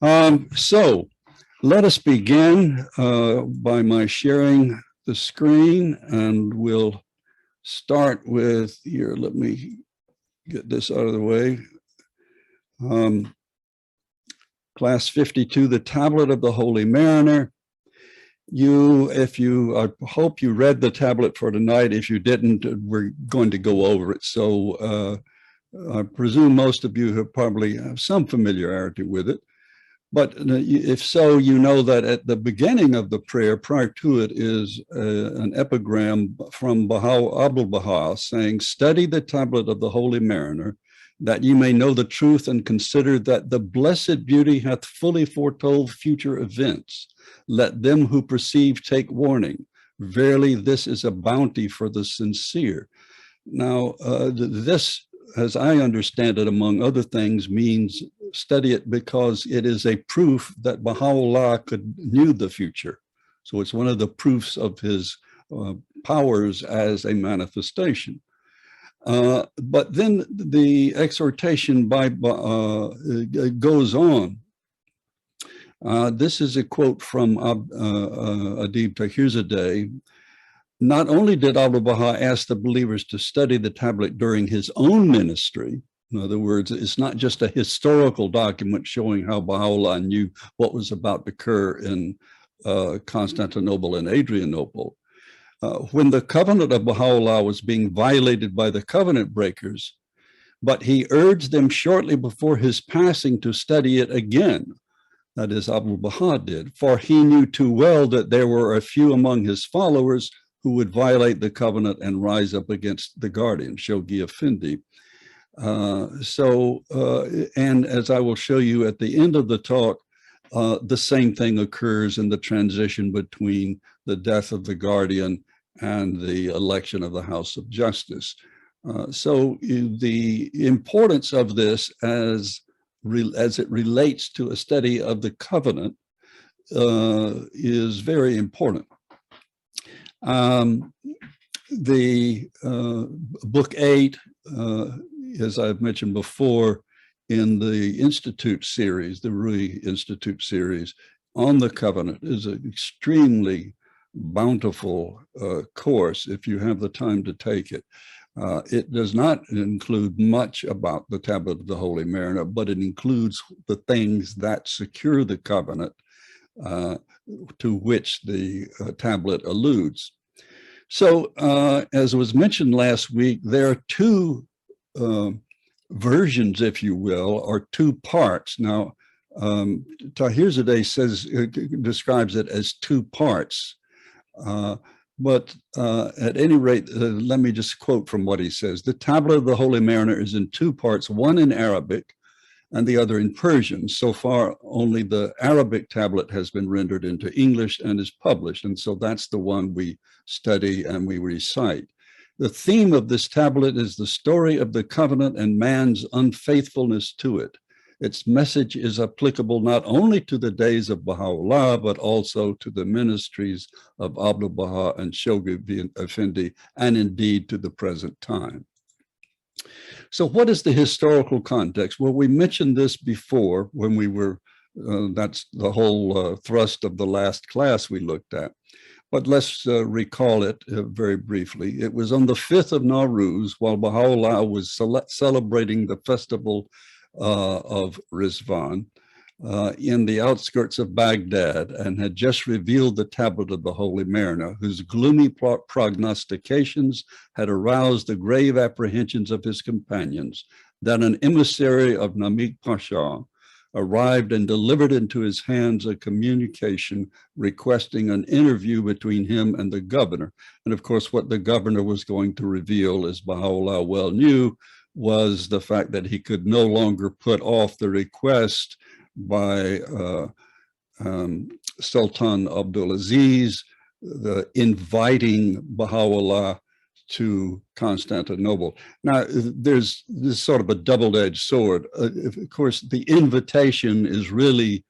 So let us begin by my sharing the screen, and we'll start with here. Let me get this out of the way. Class 52, the Tablet of the Holy Mariner. I hope you read the tablet for tonight. If you didn't, we're going to go over it. So I presume most of you probably have some familiarity with it. But if so, you know that at the beginning of the prayer, prior to it, is an epigram from Abdul Baha saying, "Study the tablet of the Holy Mariner, that ye may know the truth and consider that the blessed beauty hath fully foretold future events. Let them who perceive take warning. Verily, this is a bounty for the sincere." Now, this, as I understand it, among other things, means study it because it is a proof that Baha'u'llah knew the future. So it's one of the proofs of his powers as a manifestation. But then the exhortation goes on. This is a quote from Adib Tahirzadeh. Not only did Abdul Baha ask the believers to study the tablet during his own ministry, in other words, it's not just a historical document showing how Baha'u'llah knew what was about to occur in Constantinople and Adrianople. When the covenant of Baha'u'llah was being violated by the covenant breakers, but he urged them shortly before his passing to study it again. That is, Abdul Baha did, for he knew too well that there were a few among his followers who would violate the covenant and rise up against the guardian, Shoghi Effendi. And as I will show you at the end of the talk, the same thing occurs in the transition between the death of the guardian and the election of the House of Justice. So the importance of this as it relates to a study of the covenant is very important. The book 8, as I've mentioned before, in the Institute series, the Rui Institute series on the covenant, is an extremely bountiful course if you have the time to take it. It does not include much about the tablet of the Holy Mariner, but it includes the things that secure the covenant to which the tablet alludes. So, as was mentioned last week, there are two versions, if you will, or two parts. Now, Tahirzadeh describes it as two parts. But at any rate, let me just quote from what he says. The tablet of the Holy Mariner is in two parts, one in Arabic and the other in Persian. So far, only the Arabic tablet has been rendered into English and is published. And so that's the one we study and we recite. The theme of this tablet is the story of the covenant and man's unfaithfulness to it. Its message is applicable not only to the days of Baha'u'llah, but also to the ministries of Abdul Baha and Shoghi Effendi, and indeed to the present time. So what is the historical context? Well, we mentioned this before when we were, that's the whole thrust of the last class we looked at. But let's recall it very briefly. It was on the 5th of Nowruz, while Baha'u'llah was celebrating the festival of Ridvan in the outskirts of Baghdad, and had just revealed the tablet of the Holy Mariner, whose gloomy prognostications had aroused the grave apprehensions of his companions, that an emissary of Namik Pasha arrived and delivered into his hands a communication requesting an interview between him and the governor. And of course, what the governor was going to reveal, as Baha'u'llah well knew, was the fact that he could no longer put off the request by Sultan Abdulaziz, inviting Baha'u'llah to Constantinople. Now, there's this sort of a double-edged sword. Of course, the invitation is really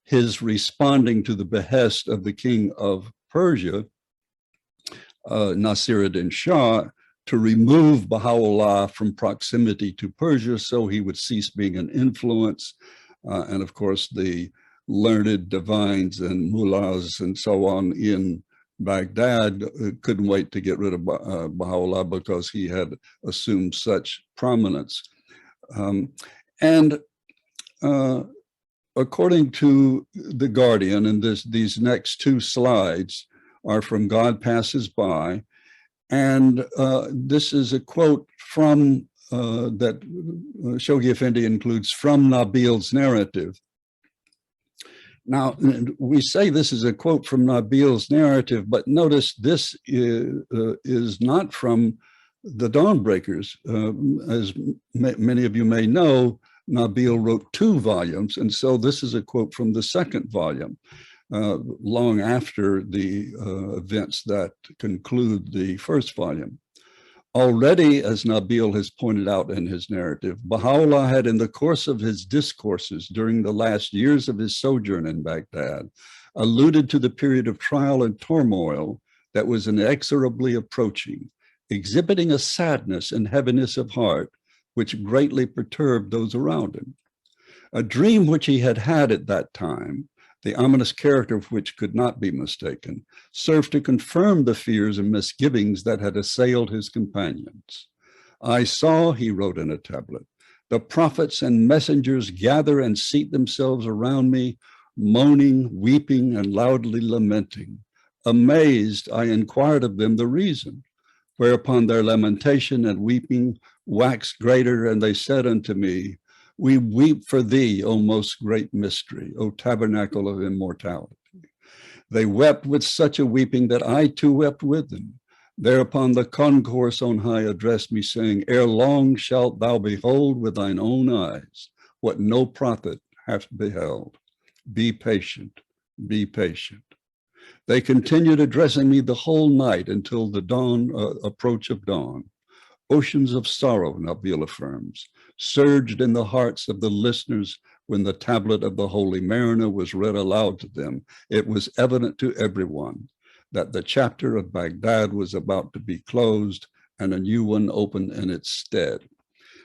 his responding to the behest of the king of Persia, Nasiruddin Shah, to remove Baha'u'llah from proximity to Persia so he would cease being an influence. And of course, the learned divines and mullahs and so on in Baghdad couldn't wait to get rid of Baha'u'llah because he had assumed such prominence. And according to The Guardian, and these next two slides are from God Passes By, and this is a quote from that Shoghi Effendi includes from Nabil's narrative. Now, we say this is a quote from Nabil's narrative, but notice this is not from the Dawnbreakers. As many of you may know, Nabil wrote 2 volumes, and so this is a quote from the 2nd volume, long after the events that conclude the 1st volume. Already, as Nabil has pointed out in his narrative, Baha'u'llah had, in the course of his discourses during the last years of his sojourn in Baghdad, alluded to the period of trial and turmoil that was inexorably approaching, exhibiting a sadness and heaviness of heart which greatly perturbed those around him. A dream which he had had at that time, the ominous character of which could not be mistaken, served to confirm the fears and misgivings that had assailed his companions. I saw, he wrote in a tablet, the prophets and messengers gather and seat themselves around me, moaning, weeping, and loudly lamenting. Amazed, I inquired of them the reason, whereupon their lamentation and weeping waxed greater, and they said unto me, we weep for thee, O most great mystery, O tabernacle of immortality. They wept with such a weeping that I too wept with them. Thereupon the concourse on high addressed me, saying, ere long shalt thou behold with thine own eyes what no prophet hath beheld. Be patient, be patient. They continued addressing me the whole night until the dawn, approach of dawn. Oceans of sorrow, Nabil affirms, surged in the hearts of the listeners when the tablet of the Holy Mariner was read aloud to them. It was evident to everyone that the chapter of Baghdad was about to be closed and a new one opened in its stead.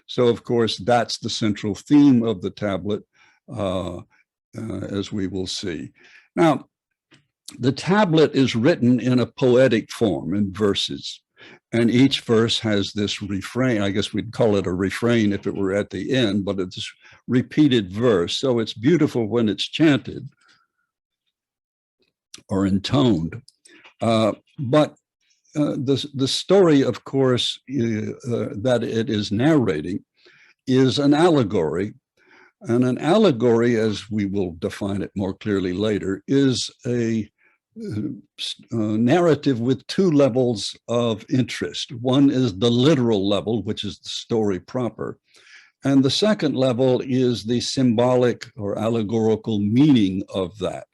So, of course, that's the central theme of the tablet, as we will see. Now, the tablet is written in a poetic form, in verses. And each verse has this refrain. I guess we'd call it a refrain if it were at the end, but it's repeated verse. So it's beautiful when it's chanted or intoned. But the story, of course, that it is narrating is an allegory. And an allegory, as we will define it more clearly later, is a narrative with 2 levels of interest. One is the literal level, which is the story proper. And the second level is the symbolic or allegorical meaning of that.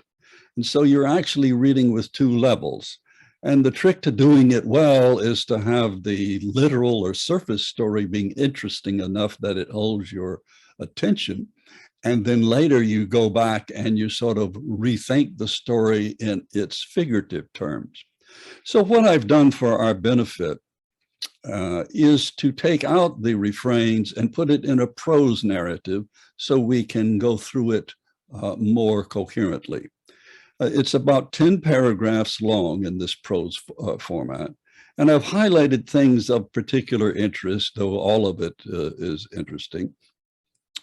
And so you're actually reading with 2 levels. And the trick to doing it well is to have the literal or surface story being interesting enough that it holds your attention. And then later you go back and you sort of rethink the story in its figurative terms. So what I've done for our benefit is to take out the refrains and put it in a prose narrative so we can go through it more coherently. It's about 10 paragraphs long in this prose format. And I've highlighted things of particular interest, though all of it is interesting.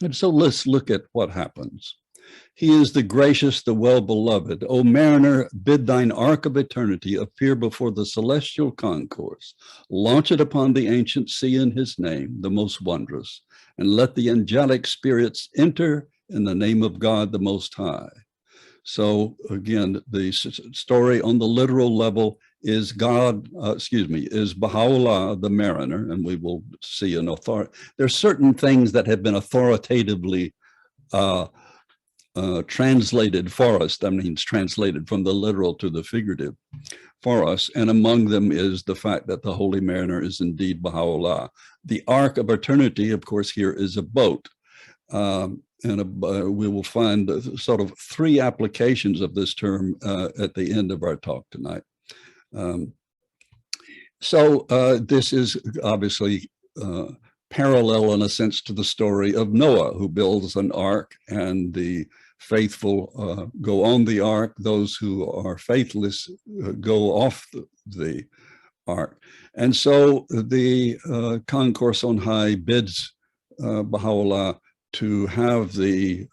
And so let's look at what happens. He is the gracious, the well-beloved. O mariner, bid thine ark of eternity appear before the celestial concourse. Launch it upon the ancient sea in his name, the most wondrous, and let the angelic spirits enter in the name of God, the Most High. So again, the story on the literal level is is Baha'u'llah, the mariner, and we will see an authority. There's certain things that have been authoritatively translated for us. That means translated from the literal to the figurative for us. And among them is the fact that the Holy Mariner is indeed Baha'u'llah. The Ark of Eternity, of course, here is a boat. We will find sort of 3 applications of this term at the end of our talk tonight. This is obviously parallel in a sense to the story of Noah, who builds an ark, and the faithful go on the ark. Those who are faithless go off the ark. And so the concourse on high bids Baha'u'llah to have the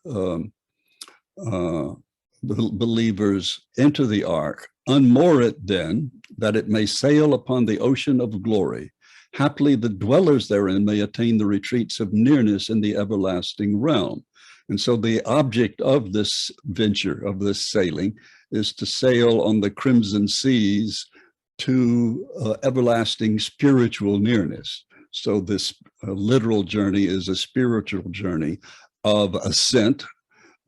believers enter the ark, unmoor it then, that it may sail upon the ocean of glory. Haply the dwellers therein may attain the retreats of nearness in the everlasting realm. And so the object of this venture, of this sailing, is to sail on the crimson seas to everlasting spiritual nearness. So this literal journey is a spiritual journey of ascent,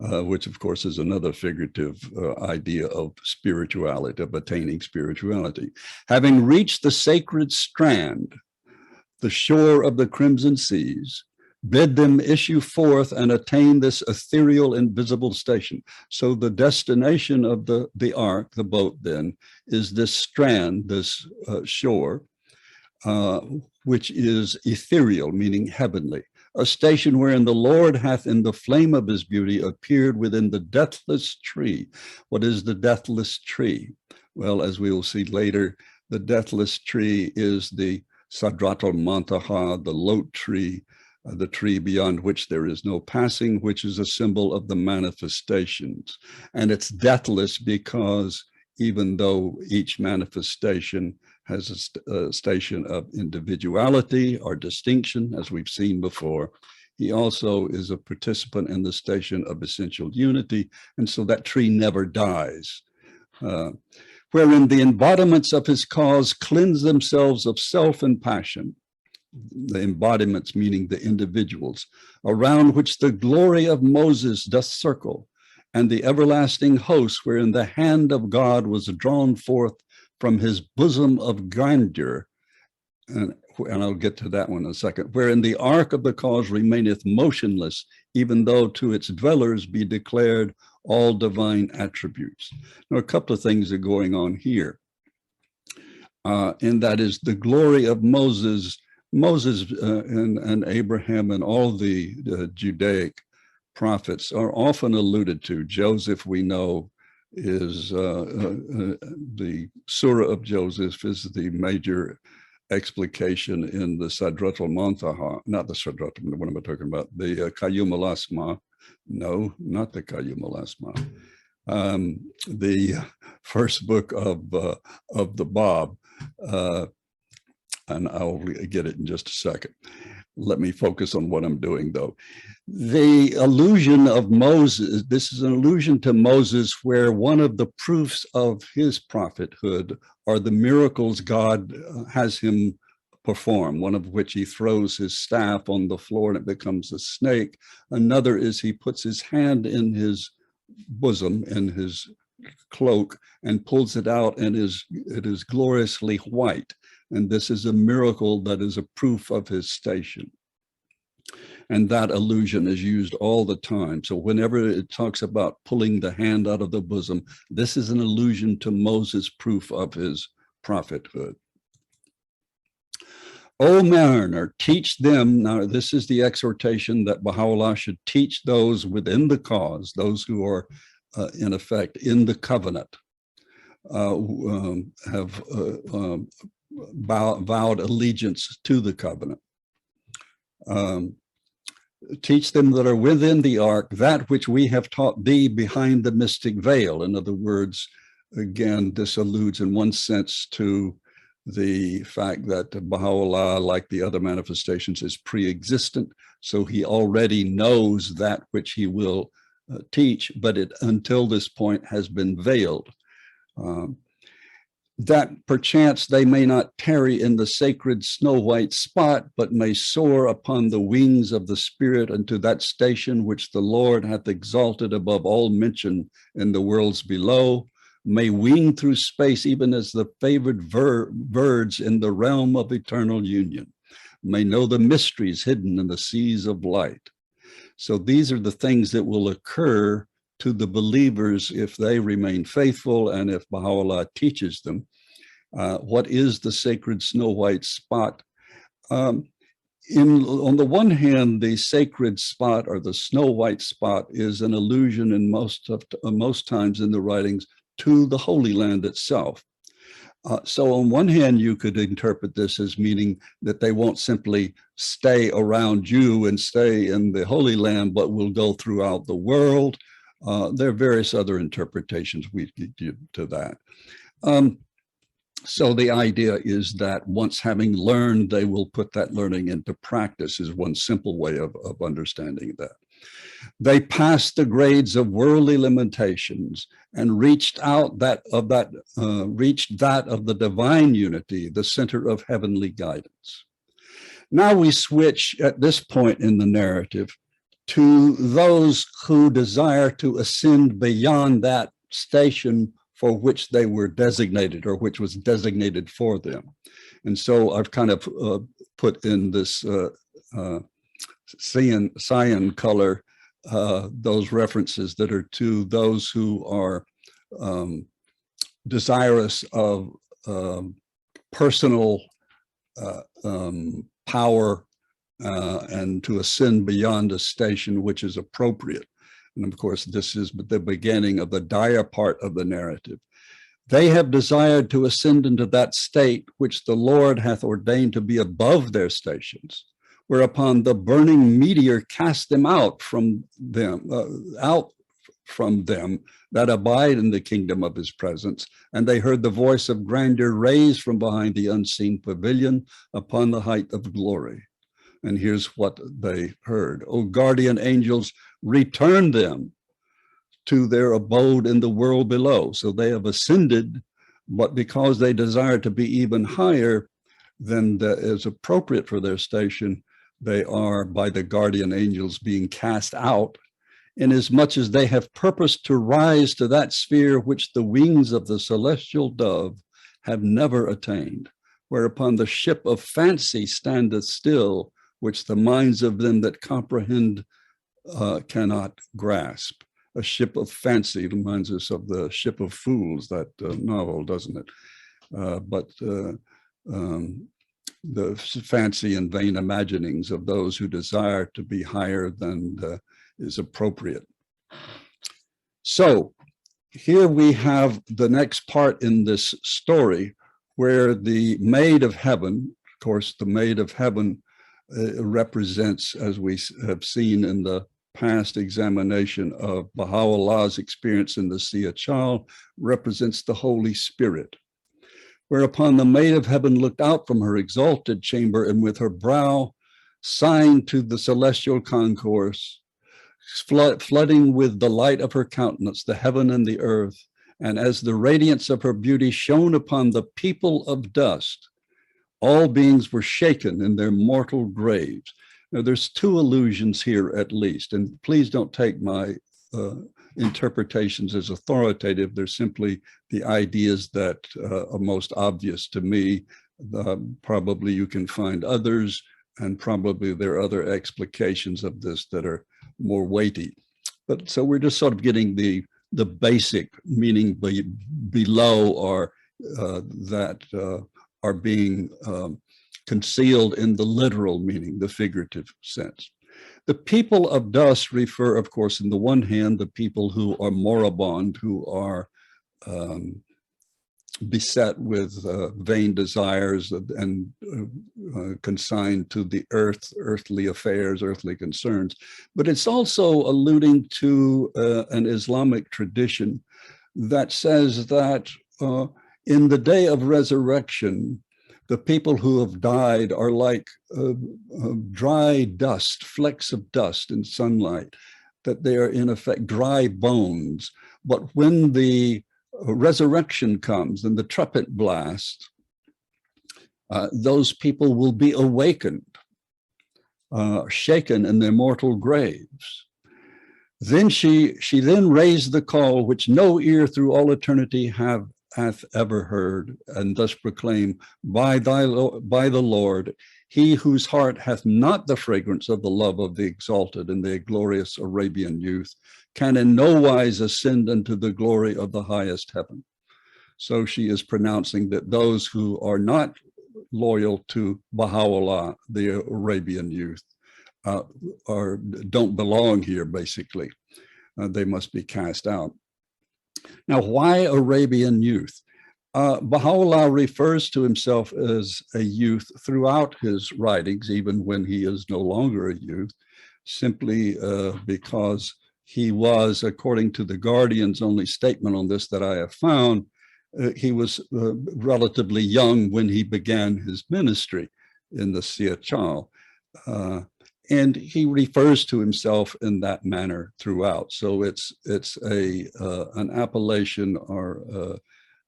which of course is another figurative idea of spirituality, of attaining spirituality. Having reached the sacred strand, the shore of the crimson seas, bid them issue forth and attain this ethereal invisible station. So the destination of the ark, the boat then, is this strand, this shore, which is ethereal, meaning heavenly, a station wherein the Lord hath in the flame of his beauty appeared within the deathless tree. What is the deathless tree? Well, as we will see later, the deathless tree is the Sadratul Mantaha, the Lot tree, the tree beyond which there is no passing, which is a symbol of the manifestations. And it's deathless because even though each manifestation has a station of individuality or distinction, as we've seen before, he also is a participant in the station of essential unity. And so that tree never dies. Wherein the embodiments of his cause cleanse themselves of self and passion, the embodiments meaning the individuals, around which the glory of Moses doth circle, and the everlasting host wherein the hand of God was drawn forth from his bosom of grandeur, and I'll get to that one in a second, wherein the ark of the cause remaineth motionless, even though to its dwellers be declared all divine attributes. Now, a couple of things are going on here, and that is the glory of Moses and Abraham and all the Judaic prophets are often alluded to. Joseph, we know, is the Surah of Joseph is the major explication in the Sadratul Muntaha, not the Sadratul, what am I talking about? The Qayyum al-Asma. No, not the Qayyum al-Asma. The first book of the Bab, and I'll get it in just a second. Let me focus on what I'm doing, though. The allusion of Moses, this is an allusion to Moses, where one of the proofs of his prophethood are the miracles God has him perform, one of which he throws his staff on the floor and it becomes a snake. Another is he puts his hand in his bosom, in his cloak, and pulls it out, and it is gloriously white. And this is a miracle that is a proof of his station. And that allusion is used all the time. So whenever it talks about pulling the hand out of the bosom, this is an allusion to Moses' proof of his prophethood. O mariner, teach them. Now, this is the exhortation that Baha'u'llah should teach those within the cause, those who are, in effect, in the covenant, have vowed allegiance to the covenant. Teach them that are within the ark that which we have taught thee behind the mystic veil. In other words, again, this alludes in one sense to the fact that Baha'u'llah, like the other manifestations, is pre-existent. So he already knows that which he will teach, but it until this point has been veiled. That perchance they may not tarry in the sacred snow-white spot, but may soar upon the wings of the Spirit unto that station which the Lord hath exalted above all mention in the worlds below, may wing through space even as the favored birds in the realm of eternal union, may know the mysteries hidden in the seas of light. So these are the things that will occur to the believers if they remain faithful and if Baha'u'llah teaches them. What is the sacred snow white spot? on the one hand, the sacred spot or the snow white spot is an allusion in most times in the writings to the Holy Land itself. So on one hand, you could interpret this as meaning that they won't simply stay around you and stay in the Holy Land, but will go throughout the world. There are various other interpretations we could give to that. So the idea is that once having learned, they will put that learning into practice is one simple way of understanding that. They passed the grades of worldly limitations and reached that of the divine unity, the center of heavenly guidance. Now we switch at this point in the narrative to those who desire to ascend beyond that station for which they were designated or which was designated for them. And so I've kind of put in this cyan color those references that are to those who are desirous of personal power and to ascend beyond a station which is appropriate. And of course, this is the beginning of the dire part of the narrative. They have desired to ascend into that state which the Lord hath ordained to be above their stations, whereupon the burning meteor cast them out from them that abide in the kingdom of his presence. And they heard the voice of grandeur raised from behind the unseen pavilion upon the height of glory. And here's what they heard. O guardian angels, return them to their abode in the world below. So they have ascended, but because they desire to be even higher than is appropriate for their station, they are by the guardian angels being cast out, inasmuch as they have purposed to rise to that sphere which the wings of the celestial dove have never attained, whereupon the ship of fancy standeth still, which the minds of them that comprehend cannot grasp. A ship of fancy reminds us of the Ship of Fools, that novel, doesn't it? The fancy and vain imaginings of those who desire to be higher than is appropriate. So here we have the next part in this story where the Maid of Heaven, of course, the Maid of Heaven represents, as we have seen in the past examination of Baha'u'llah's experience in the Sia Chal, represents the Holy Spirit. Whereupon the Maid of Heaven looked out from her exalted chamber and with her brow signed to the celestial concourse, flooding with the light of her countenance the heaven and the earth. And as the radiance of her beauty shone upon the people of dust, all beings were shaken in their mortal graves. Now, there's two allusions here at least, and please don't take my interpretations as authoritative. They're simply the ideas that are most obvious to me. Probably you can find others, and probably there are other explications of this that are more weighty. But so we're just sort of getting the basic meaning below, or that are being concealed in the literal meaning, the figurative sense. The people of dust refer, of course, in the one hand, the people who are moribund, who are beset with vain desires and consigned to the earthly affairs, earthly concerns. But it's also alluding to an Islamic tradition that says that in the day of resurrection, the people who have died are like dry dust, flecks of dust in sunlight, that they are in effect dry bones. But when the resurrection comes and the trumpet blast, those people will be awakened, shaken in their mortal graves. Then she then raised the call which no ear through all eternity hath ever heard, and thus proclaim, by the Lord, he whose heart hath not the fragrance of the love of the exalted and the glorious Arabian youth, can in no wise ascend unto the glory of the highest heaven. So she is pronouncing that those who are not loyal to Baha'u'llah, the Arabian youth, or don't belong here, basically. They must be cast out. Now, why Arabian youth? Baha'u'llah refers to himself as a youth throughout his writings, even when he is no longer a youth, simply because he was, according to the Guardian's only statement on this that I have found, he was relatively young when he began his ministry in the Siachal. And he refers to himself in that manner throughout. So it's an appellation or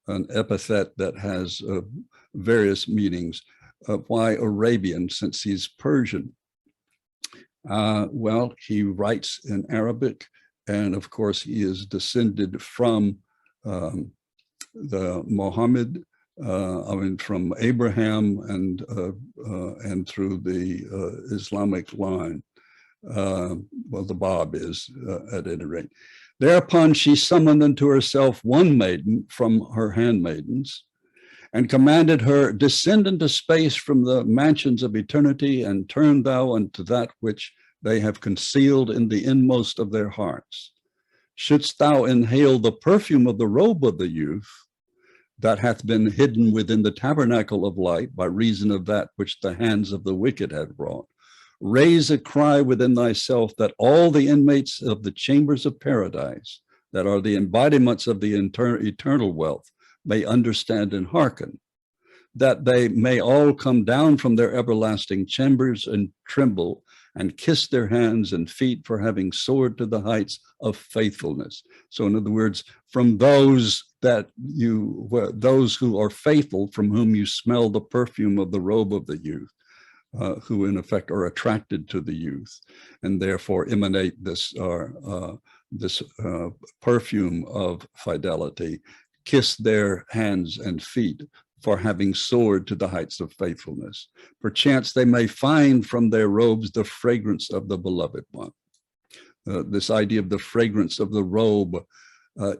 an epithet that has various meanings. Why Arabian, since he's Persian? Well, he writes in Arabic, and of course he is descended from the Muhammad, from Abraham and through the Islamic line. Well, the Bab is at any rate. Thereupon she summoned unto herself one maiden from her handmaidens, and commanded her, descend into space from the mansions of eternity, and turn thou unto that which they have concealed in the inmost of their hearts. Shouldst thou inhale the perfume of the robe of the youth that hath been hidden within the tabernacle of light by reason of that which the hands of the wicked had wrought, raise a cry within thyself that all the inmates of the chambers of paradise, that are the embodiments of the eternal wealth, may understand and hearken, that they may all come down from their everlasting chambers and tremble and kiss their hands and feet for having soared to the heights of faithfulness. So in other words, from those those who are faithful, from whom you smell the perfume of the robe of the youth, who in effect are attracted to the youth and therefore emanate this perfume of fidelity, kiss their hands and feet for having soared to the heights of faithfulness. Perchance they may find from their robes the fragrance of the beloved one. This idea of the fragrance of the robe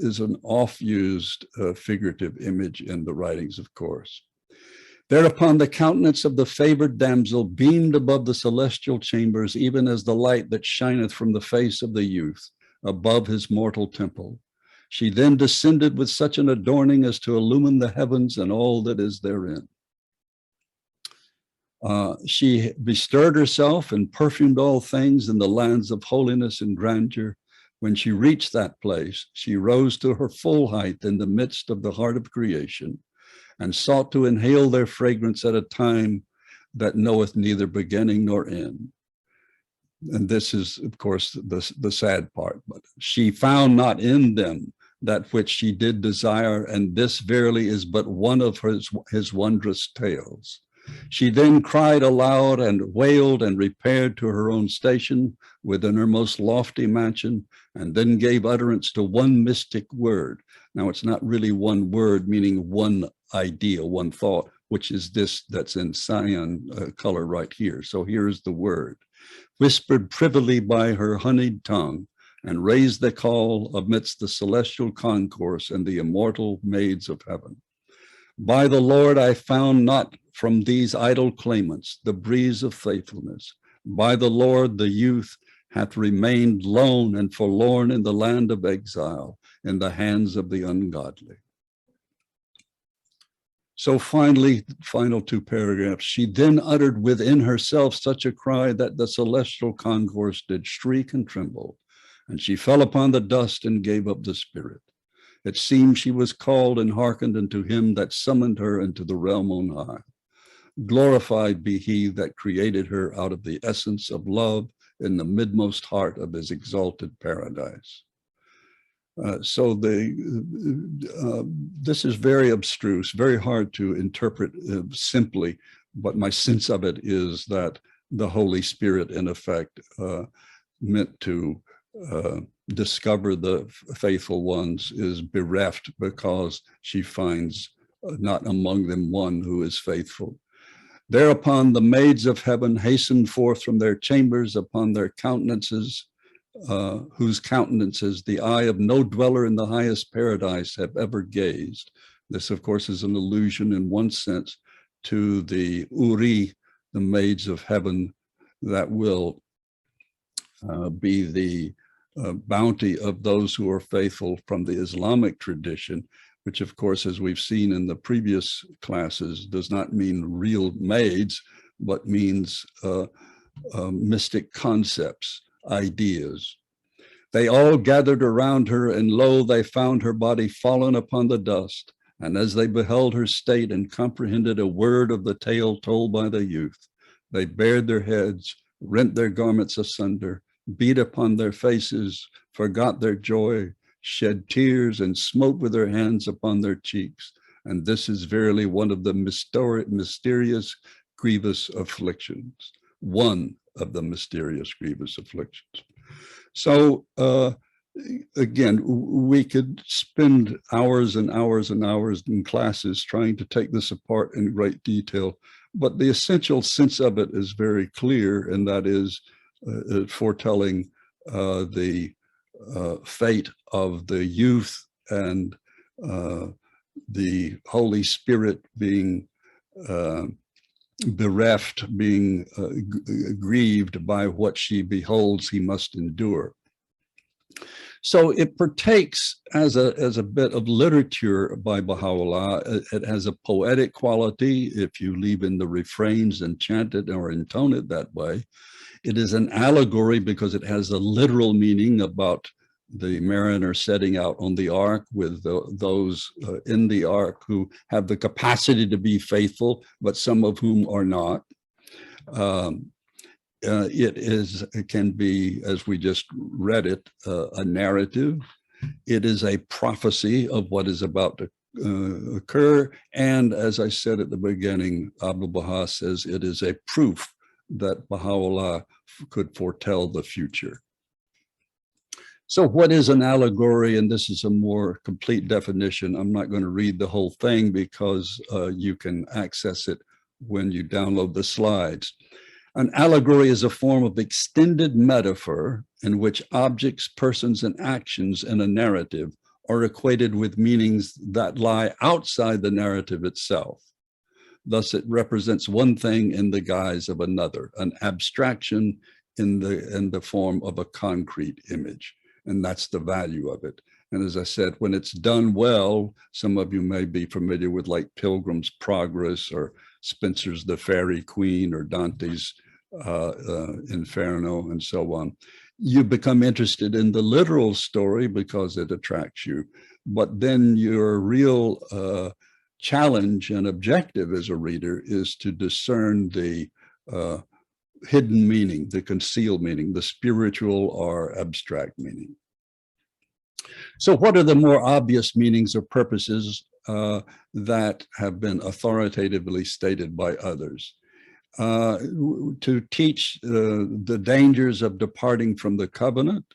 is an oft-used figurative image in the writings, of course. Thereupon the countenance of the favored damsel beamed above the celestial chambers, even as the light that shineth from the face of the youth above his mortal temple. She then descended with such an adorning as to illumine the heavens and all that is therein. She bestirred herself and perfumed all things in the lands of holiness and grandeur. When she reached that place, she rose to her full height in the midst of the heart of creation and sought to inhale their fragrance at a time that knoweth neither beginning nor end. And this is, of course, the sad part. But she found not in them that which she did desire, and this verily is but one of his wondrous tales. She then cried aloud and wailed and repaired to her own station within her most lofty mansion, and then gave utterance to one mystic word. Now, it's not really one word, meaning one idea, one thought, which is this that's in cyan color right here. So here's the word, whispered privily by her honeyed tongue, and raised the call amidst the celestial concourse and the immortal maids of heaven. By the Lord, I found not from these idle claimants the breeze of faithfulness. By the Lord, the youth hath remained lone and forlorn in the land of exile, in the hands of the ungodly. So finally, final two paragraphs, she then uttered within herself such a cry that the celestial concourse did shriek and tremble, and she fell upon the dust and gave up the spirit. It seemed she was called and hearkened unto him that summoned her into the realm on high. Glorified be he that created her out of the essence of love in the midmost heart of his exalted paradise. So this is very abstruse, very hard to interpret simply, but my sense of it is that the Holy Spirit, in effect, meant to discover the faithful ones, is bereft because she finds not among them one who is faithful. Thereupon the maids of heaven hastened forth from their chambers upon their countenances, whose countenances the eye of no dweller in the highest paradise have ever gazed. This, of course, is an allusion in one sense to the Uri, the Maids of Heaven, that will be the bounty of those who are faithful from the Islamic tradition, which of course, as we've seen in the previous classes, does not mean real maids, but means mystic concepts, ideas. They all gathered around her, and lo, they found her body fallen upon the dust. And as they beheld her state and comprehended a word of the tale told by the youth, they bared their heads, rent their garments asunder, beat upon their faces, forgot their joy, shed tears, and smote with their hands upon their cheeks. And this is verily one of the mysterious, grievous afflictions. One of the mysterious, grievous afflictions. So again, we could spend hours and hours and hours in classes trying to take this apart in great detail, but the essential sense of it is very clear, and that is foretelling the fate of the youth and the Holy Spirit being bereft, being grieved by what she beholds he must endure. So it partakes as a bit of literature by Baha'u'llah. It has a poetic quality if you leave in the refrains and chant it or intone it that way. It is an allegory because it has a literal meaning about the mariner setting out on the ark with those in the ark who have the capacity to be faithful, but some of whom are not. It can be, as we just read it, a narrative. It is a prophecy of what is about to occur. And as I said at the beginning, Abdul Baha says it is a proof that Baha'u'llah could foretell the future. So what is an allegory? And this is a more complete definition. I'm not going to read the whole thing because you can access it when you download the slides. An allegory is a form of extended metaphor in which objects, persons, and actions in a narrative are equated with meanings that lie outside the narrative itself. Thus, it represents one thing in the guise of another, an abstraction in the form of a concrete image. And that's the value of it. And as I said, when it's done well, some of you may be familiar with like Pilgrim's Progress or Spenser's The Faerie Queen or Dante's Inferno and so on. You become interested in the literal story because it attracts you. But then your real challenge and objective as a reader is to discern the hidden meaning, the concealed meaning, the spiritual or abstract meaning. So what are the more obvious meanings or purposes that have been authoritatively stated by others? To teach the dangers of departing from the covenant,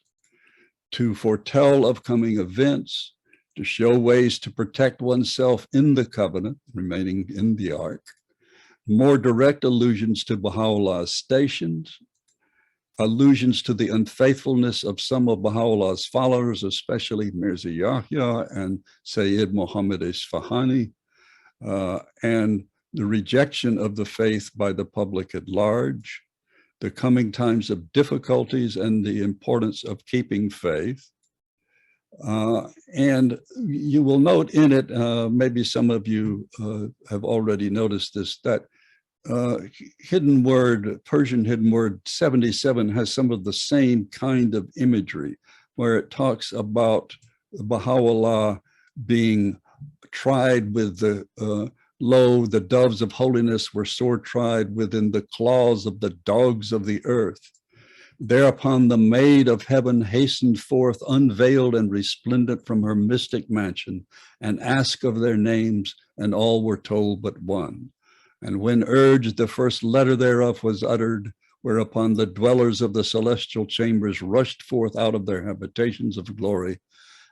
to foretell of coming events, to show ways to protect oneself in the covenant, remaining in the ark, more direct allusions to Baha'u'llah's stations, allusions to the unfaithfulness of some of Baha'u'llah's followers, especially Mirza Yahya and Sayyid Muhammad Isfahani, and the rejection of the faith by the public at large, the coming times of difficulties and the importance of keeping faith. And you will note in it, maybe some of you have already noticed this, that hidden word, Persian hidden word 77 has some of the same kind of imagery where it talks about Baha'u'llah being tried with the, lo, the doves of holiness were sore tried within the claws of the dogs of the earth. Thereupon the Maid of Heaven hastened forth, unveiled and resplendent from her mystic mansion, and asked of their names, and all were told but one. And when urged, the first letter thereof was uttered, whereupon the dwellers of the celestial chambers rushed forth out of their habitations of glory.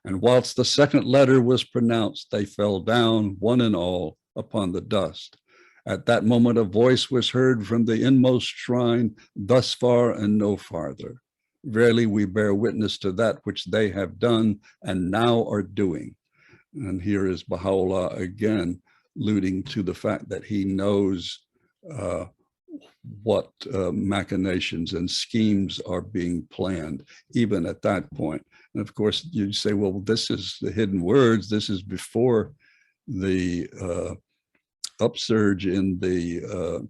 And whilst the second letter was pronounced, they fell down, one and all, upon the dust. At that moment, a voice was heard from the inmost shrine, thus far and no farther. Verily, we bear witness to that which they have done and now are doing. And here is Baha'u'llah again, alluding to the fact that he knows what machinations and schemes are being planned, even at that point. And of course, you say, well, this is the hidden words. This is before the upsurge in the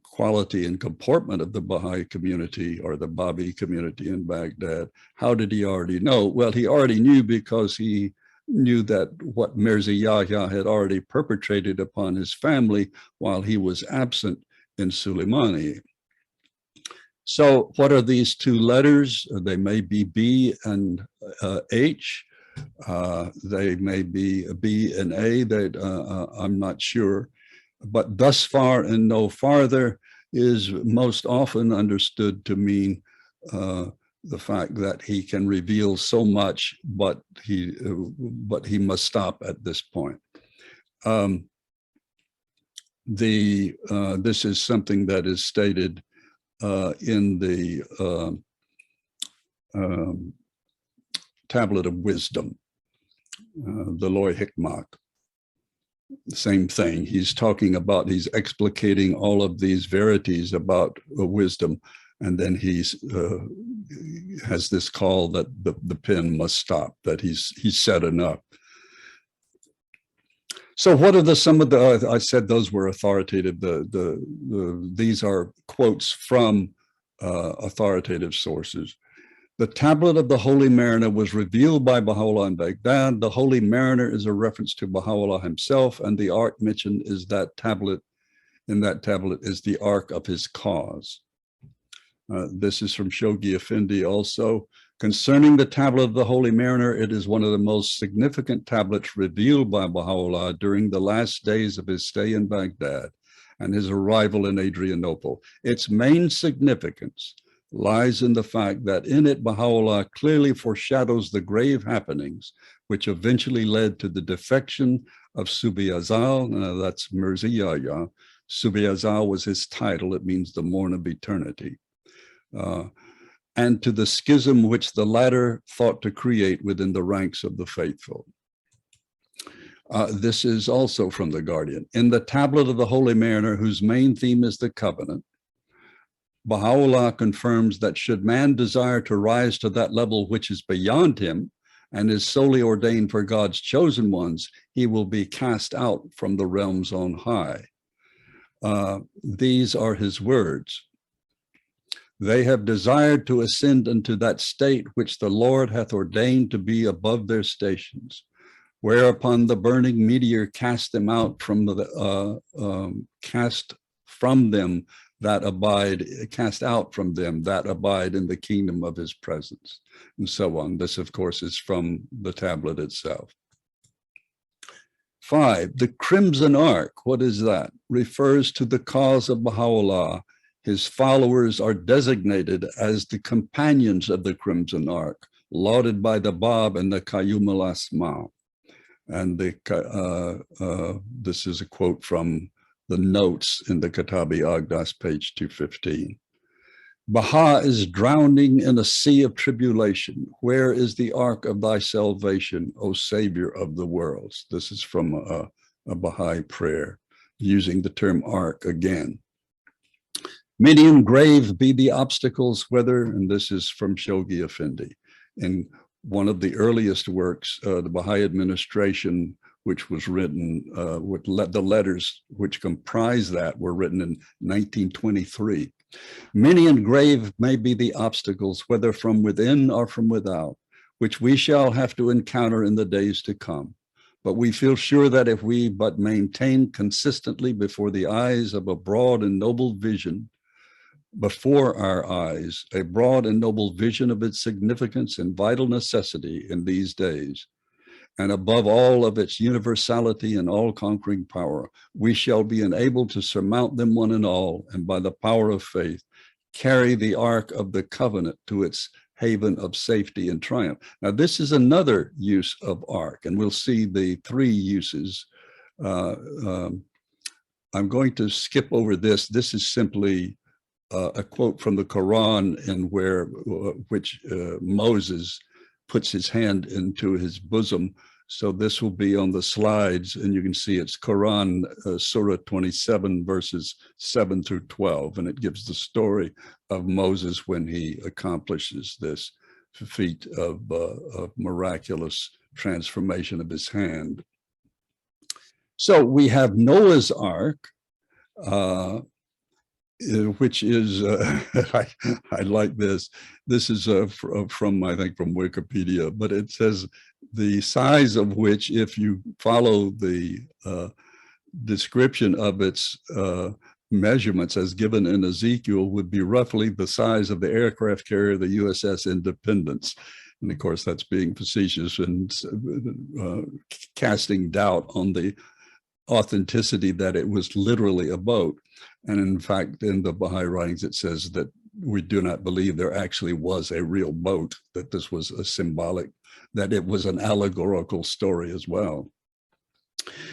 quality and comportment of the Baha'i community or the Babi community in Baghdad. How did he already know? Well, he already knew because he knew that what Mirza Yahya had already perpetrated upon his family while he was absent in Suleimani. So what are these two letters? They may be B and H. They may be B and A, that I'm not sure. But thus far and no farther is most often understood to mean the fact that he can reveal so much, but he must stop at this point. This is something that is stated in the Tablet of Wisdom, the Loy Hikmat. Same thing. He's talking about, he's explicating all of these verities about wisdom, and then he's has this call that the pen must stop, that he's said enough. So what are some of the, I said those were authoritative, these are quotes from authoritative sources. The tablet of the Holy Mariner was revealed by Baha'u'llah in Baghdad. The Holy Mariner is a reference to Baha'u'llah himself, and the ark mentioned is that tablet, in that tablet is the ark of his cause. This is from Shoghi Effendi also. Concerning the tablet of the Holy Mariner, it is one of the most significant tablets revealed by Baha'u'llah during the last days of his stay in Baghdad and his arrival in Adrianople. Its main significance lies in the fact that in it Baha'u'llah clearly foreshadows the grave happenings which eventually led to the defection of Subi Azal, that's Mirza Yahya. Subi Azal was his title, it means the morn of eternity. And to the schism which the latter thought to create within the ranks of the faithful. This is also from The Guardian. In the tablet of the Holy Mariner, whose main theme is the covenant, Baha'u'llah confirms that should man desire to rise to that level which is beyond him and is solely ordained for God's chosen ones, he will be cast out from the realms on high. These are his words. They have desired to ascend into that state which the Lord hath ordained to be above their stations, whereupon the burning meteor cast them out from cast out from them that abide in the kingdom of his presence, and so on. This, of course, is from the tablet itself. 5, the Crimson Ark, what is that? Refers to the cause of Baha'u'llah. His followers are designated as the companions of the Crimson Ark, lauded by the Bab and the Qayyum al-Asma. And this is a quote from the notes in the Kitabi Agdas, page 215. Baha is drowning in a sea of tribulation. Where is the ark of thy salvation, O Savior of the worlds? This is from a Baha'i prayer, using the term ark again. Many and grave be the obstacles, whether, and this is from Shoghi Effendi. In one of the earliest works, the Baha'i Administration, which was written, the letters which comprise that were written in 1923. Many and grave may be the obstacles, whether from within or from without, which we shall have to encounter in the days to come. But we feel sure that if we but maintain consistently before the eyes of a broad and noble vision, before our eyes, a broad and noble vision of its significance and vital necessity in these days, and above all of its universality and all-conquering power, we shall be enabled to surmount them one and all, and by the power of faith, carry the Ark of the Covenant to its haven of safety and triumph. Now, this is another use of Ark, and we'll see the 3 uses. I'm going to skip over this. This is simply a quote from the Quran, in which Moses puts his hand into his bosom So this will be on the slides, and you can see it's Quran, Surah 27, verses 7 through 12, and it gives the story of Moses when he accomplishes this feat of miraculous transformation of his hand. So we have Noah's Ark, which is, I like this. This is from, I think, from Wikipedia, but it says the size of which, if you follow the description of its measurements as given in Ezekiel, would be roughly the size of the aircraft carrier, the USS Independence. And of course, that's being facetious and casting doubt on the authenticity that it was literally a boat. And in fact, in the Baha'i writings, it says that we do not believe there actually was a real boat, that this was a symbolic, that it was an allegorical story as well.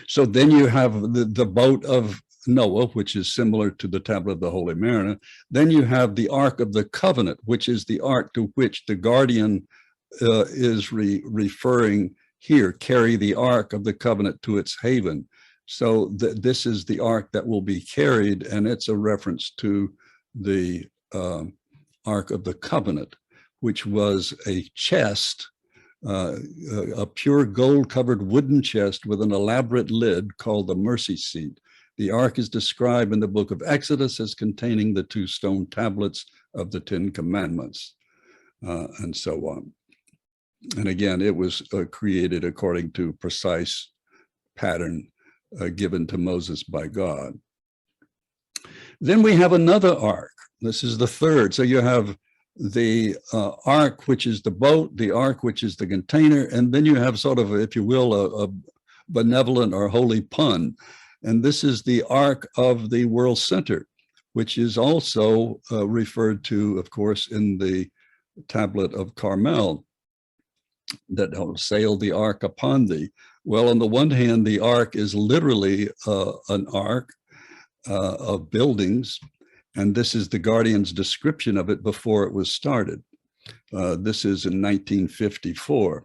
So then you have the boat of Noah, which is similar to the tablet of the Holy Mariner. Then you have the Ark of the Covenant, which is the ark to which the guardian is referring here, carry the Ark of the Covenant to its haven. So this is the ark that will be carried, and it's a reference to the Ark of the Covenant, which was a chest, a pure gold-covered wooden chest with an elaborate lid called the mercy seat. The ark is described in the book of Exodus as containing the 2 stone tablets of the 10 Commandments, and so on. And again, it was created according to precise pattern given to Moses by God. Then we have another ark. This is the third. So you have the ark, which is the boat, the ark, which is the container, and then you have sort of, if you will, a benevolent or holy pun. And this is the Ark of the World Center, which is also referred to, of course, in the tablet of Carmel, that sail the ark upon thee. Well, on the one hand, the ark is literally an ark of buildings, and this is the guardian's description of it before it was started. This is in 1954.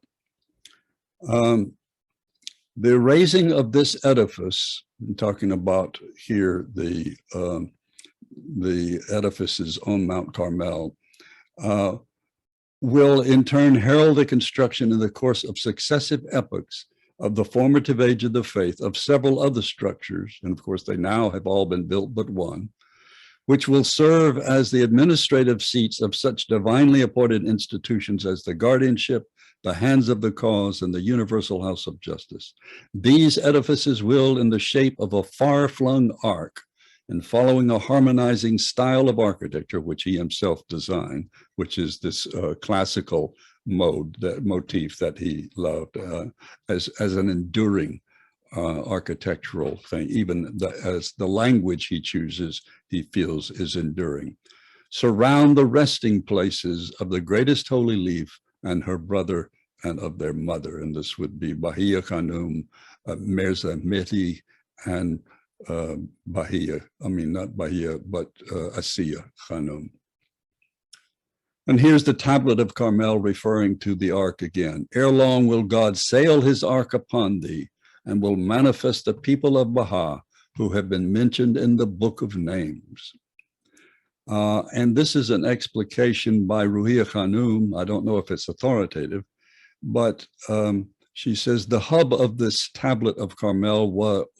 The raising of this edifice, I'm talking about here the edifices on Mount Carmel, will in turn herald the construction in the course of successive epochs of the formative age of the faith of several other structures, and of course they now have all been built but one, which will serve as the administrative seats of such divinely appointed institutions as the guardianship, the hands of the cause, and the universal house of justice. These edifices will, in the shape of a far-flung ark, and following a harmonizing style of architecture, which he himself designed, which is this classical motif that he loved as an enduring architectural thing, even as the language he chooses, he feels is enduring. Surround the resting places of the greatest holy leaf and her brother and of their mother. And this would be Bahia Khanum, Mirza Mehdi, and Bahia, I mean, not Bahia, but Asiya Khanum. And here's the tablet of Carmel referring to the ark again. Ere long will God sail his ark upon thee and will manifest the people of Baha who have been mentioned in the book of names. And this is an explication by Ruhiya Khanum. I don't know if it's authoritative, but she says the hub of this tablet of Carmel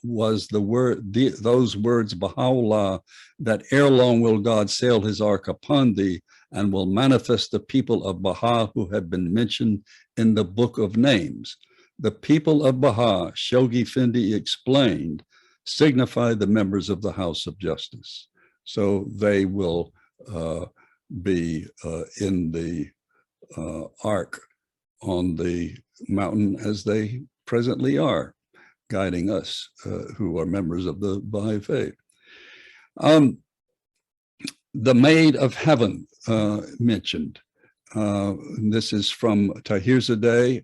was those words, Baha'u'llah, that ere long will God sail his ark upon thee and will manifest the people of Baha who have been mentioned in the book of names. The people of Baha, Shoghi Effendi explained, signify the members of the House of Justice. So they will be in the ark on the mountain as they presently are, guiding us who are members of the Baha'i faith. The Maid of Heaven mentioned. This is from Tahirzadeh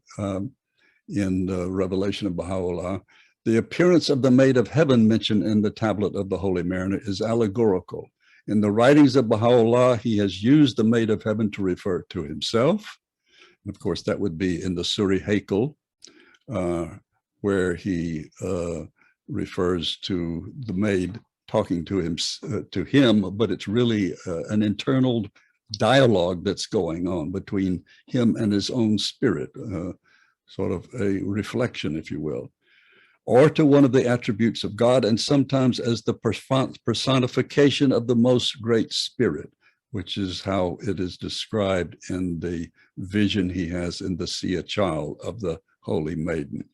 in the Revelation of Baha'u'llah. The appearance of the Maid of Heaven mentioned in the tablet of the Holy Mariner is allegorical. In the writings of Baha'u'llah, he has used the Maid of Heaven to refer to himself. And of course, that would be in the Suri Haykal, where he refers to the maid talking to him, but it's really an internal dialogue that's going on between him and his own spirit, sort of a reflection, if you will, or to one of the attributes of God, and sometimes as the personification of the most great spirit, which is how it is described in the vision he has in the See a Child of the Holy Maiden.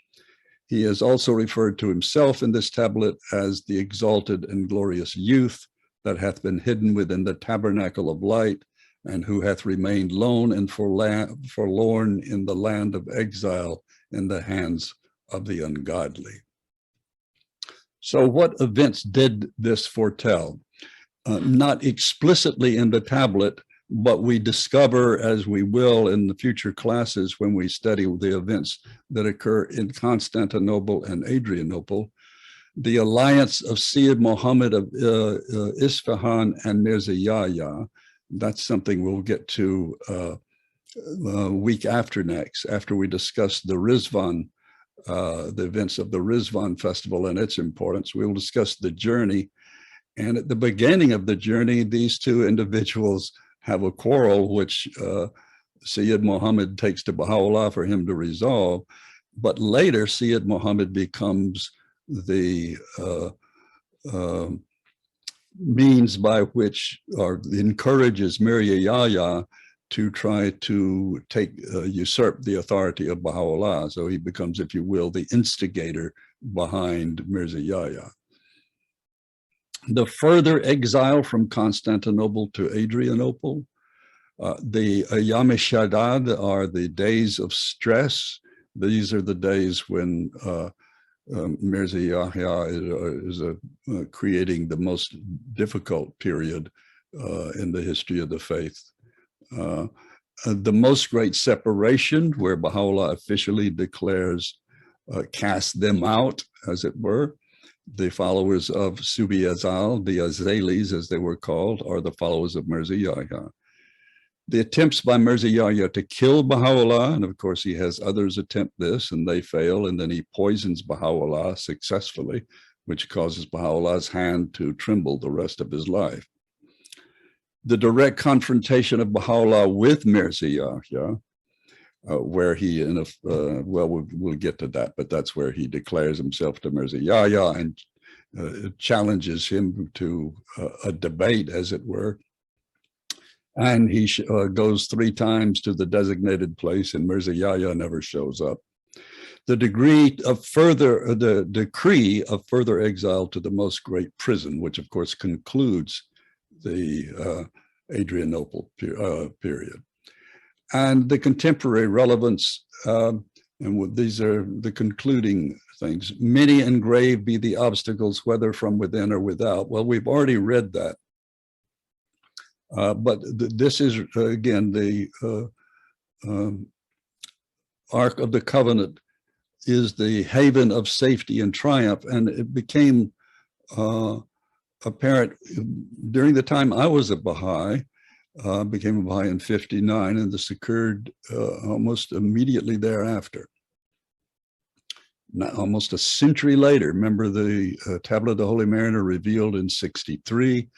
He has also referred to himself in this tablet as the exalted and glorious youth that hath been hidden within the tabernacle of light, and who hath remained lone and forlorn in the land of exile in the hands of the ungodly. So what events did this foretell? Not explicitly in the tablet, but we discover, as we will in the future classes when we study the events that occur in Constantinople and Adrianople, the alliance of Syed Muhammad of Isfahan and Mirza Yahya. That's something we'll get to week after next, after we discuss the Ridvan, the events of the Ridvan festival and its importance. We'll discuss the journey. And at the beginning of the journey, these two individuals have a quarrel, which Syed Muhammad takes to Baha'u'llah for him to resolve. But later, Syed Muhammad becomes the means by which, or encourages Mirza Yahya to try to usurp the authority of Baha'u'llah. So he becomes, if you will, the instigator behind Mirza Yahya. The further exile from Constantinople to Adrianople, the Ayam Shaddad are the days of stress. These are the days when Mirza Yahya is creating the most difficult period in the history of the faith. The most great separation, where Baha'u'llah officially declares, cast them out, as it were. The followers of Subi Azal, the Azalis as they were called, are the followers of Mirza Yahya. The attempts by Mirza Yahya to kill Baha'u'llah, and of course he has others attempt this and they fail, and then he poisons Baha'u'llah successfully, which causes Baha'u'llah's hand to tremble the rest of his life. The direct confrontation of Baha'u'llah with Mirza Yahya, where he, we'll get to that, but that's where he declares himself to Mirza Yahya and challenges him to a debate, as it were. And he goes 3 times to the designated place, and Mirza Yahya never shows up. The decree of further exile to the most great prison, which of course concludes the Adrianople period. And the contemporary relevance, and these are the concluding things. Many and grave be the obstacles, whether from within or without. Well, we've already read that. But this is, again, the Ark of the Covenant is the haven of safety and triumph. And it became apparent during the time I was a Baha'i, became a Baha'i in '59, and this occurred almost immediately thereafter. Not almost a century later. Remember, the Tablet of the Holy Mariner revealed in '63.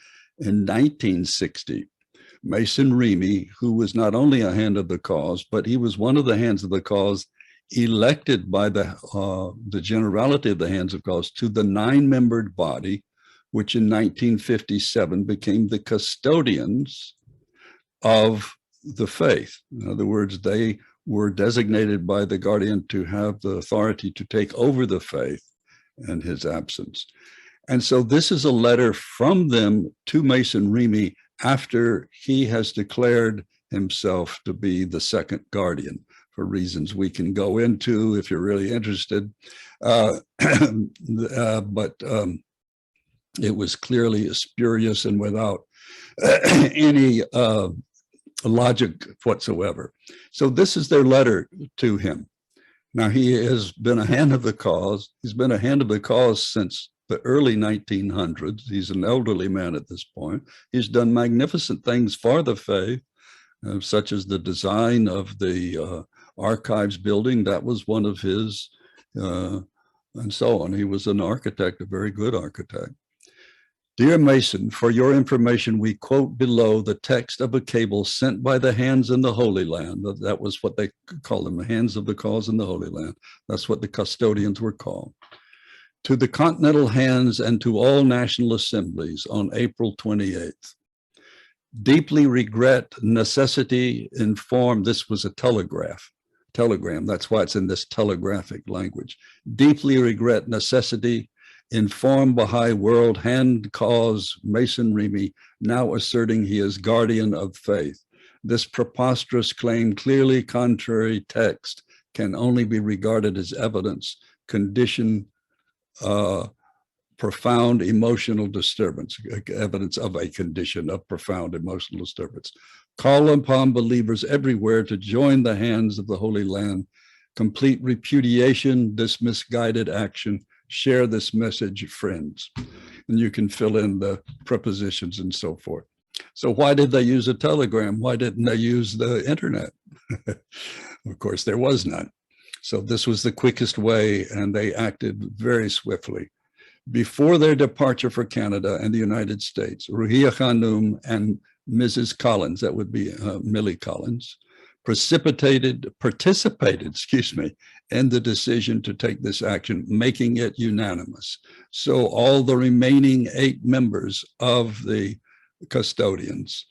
In 1960, Mason Remy, who was not only a hand of the cause, but he was one of the hands of the cause elected by the generality of the hands of cause to the 9-membered body, which in 1957 became the custodians of the faith. In other words, they were designated by the guardian to have the authority to take over the faith in his absence. And so this is a letter from them to Mason Remy after he has declared himself to be the second guardian, for reasons we can go into if you're really interested. But it was clearly spurious and without any logic whatsoever. So this is their letter to him. Now, he has been a hand of the cause. He's been a hand of the cause since the early 1900s. He's an elderly man at this point. He's done magnificent things for the faith, such as the design of the archives building. That was one of his and so on. He was an architect, a very good architect. Dear Mason, for your information, we quote below the text of a cable sent by the hands in the Holy Land. That was what they called them, the hands of the cause in the Holy Land. That's what the custodians were called. To the Continental Hands and to all national assemblies on April 28th. Deeply regret necessity informed, this was a telegram, that's why it's in this telegraphic language. Deeply regret necessity informed Baha'i world hand cause Mason Remy, now asserting he is guardian of faith. This preposterous claim, clearly contrary text, can only be regarded as evidence, condition, profound emotional disturbance, evidence of a condition of profound emotional disturbance. Call upon believers everywhere to join the hands of the Holy Land, complete repudiation, this misguided action, share this message, friends. And you can fill in the prepositions and so forth. So why did they use a telegram? Why didn't they use the internet? Of course, there was none. So this was the quickest way, and they acted very swiftly. Before their departure for Canada and the United States, Ruhiya Khanum and Mrs. Collins, that would be Millie Collins, participated, in the decision to take this action, making it unanimous. So all the remaining 8 members of the custodians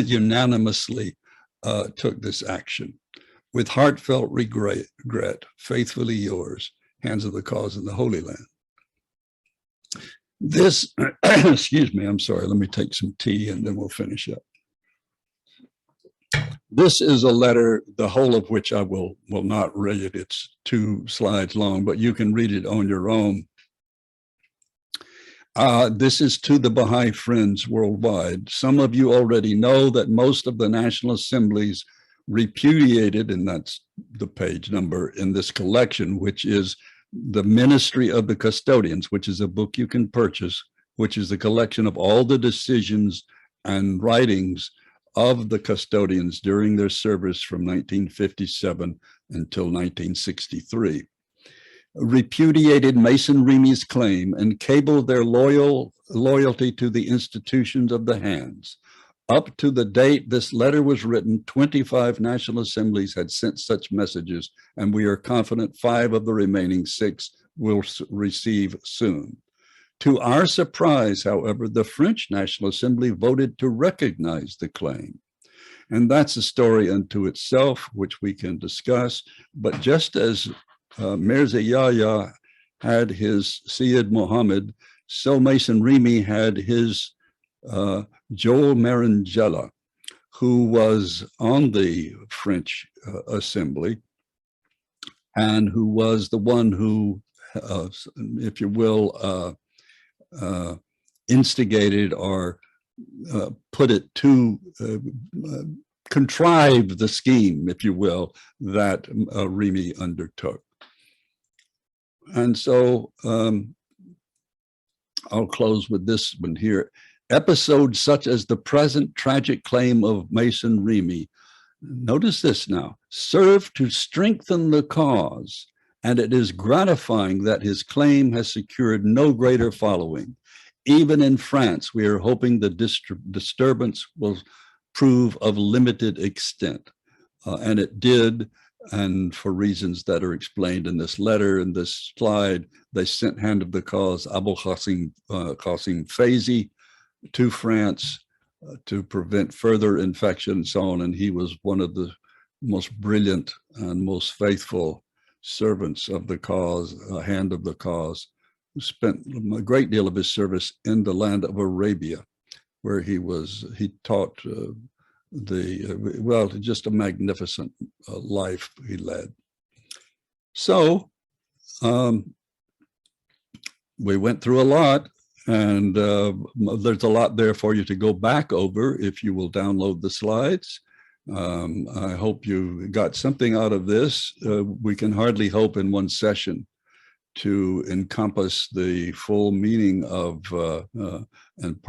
unanimously took this action. With heartfelt regret, faithfully yours, hands of the cause in the Holy Land. This, excuse me, I'm sorry, let me take some tea and then we'll finish up. This is a letter, the whole of which I will not read it. It's 2 slides long, but you can read it on your own. This is to the Baha'i friends worldwide. Some of you already know that most of the national assemblies repudiated, and that's the page number in this collection, which is the Ministry of the Custodians, which is a book you can purchase, which is the collection of all the decisions and writings of the custodians during their service from 1957 until 1963. Repudiated Mason Remy's claim and cabled their loyalty to the institutions of the hands. Up to the date this letter was written, 25 national assemblies had sent such messages, and we are confident 5 of the remaining 6 will receive soon. To our surprise, however, the French National Assembly voted to recognize the claim. And that's a story unto itself, which we can discuss. But just as Mirza Yahya had his Syed Muhammad, so Mason Remy had his Joel Marangella, who was on the French Assembly and who was the one who, if you will, instigated or put it to contrive the scheme, if you will, that Remy undertook. And so I'll close with this one here. Episodes such as the present tragic claim of Mason Remy, notice this now, serve to strengthen the cause, and it is gratifying that his claim has secured no greater following. Even in France, we are hoping the disturbance will prove of limited extent. And it did, and for reasons that are explained in this letter and this slide, they sent hand of the cause Abu Qasim Faizi to France to prevent further infection and so on. And he was one of the most brilliant and most faithful servants of the cause, hand of the cause, who spent a great deal of his service in the land of Arabia, where he taught just a magnificent life he led. So we went through a lot, and there's a lot there for you to go back over if you will download the slides. I hope you got something out of this. We can hardly hope in one session to encompass the full meaning of and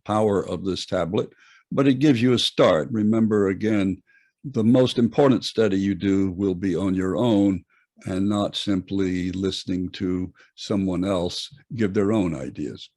power of this tablet, but it gives you a start. Remember, again, the most important study you do will be on your own, and not simply listening to someone else give their own ideas.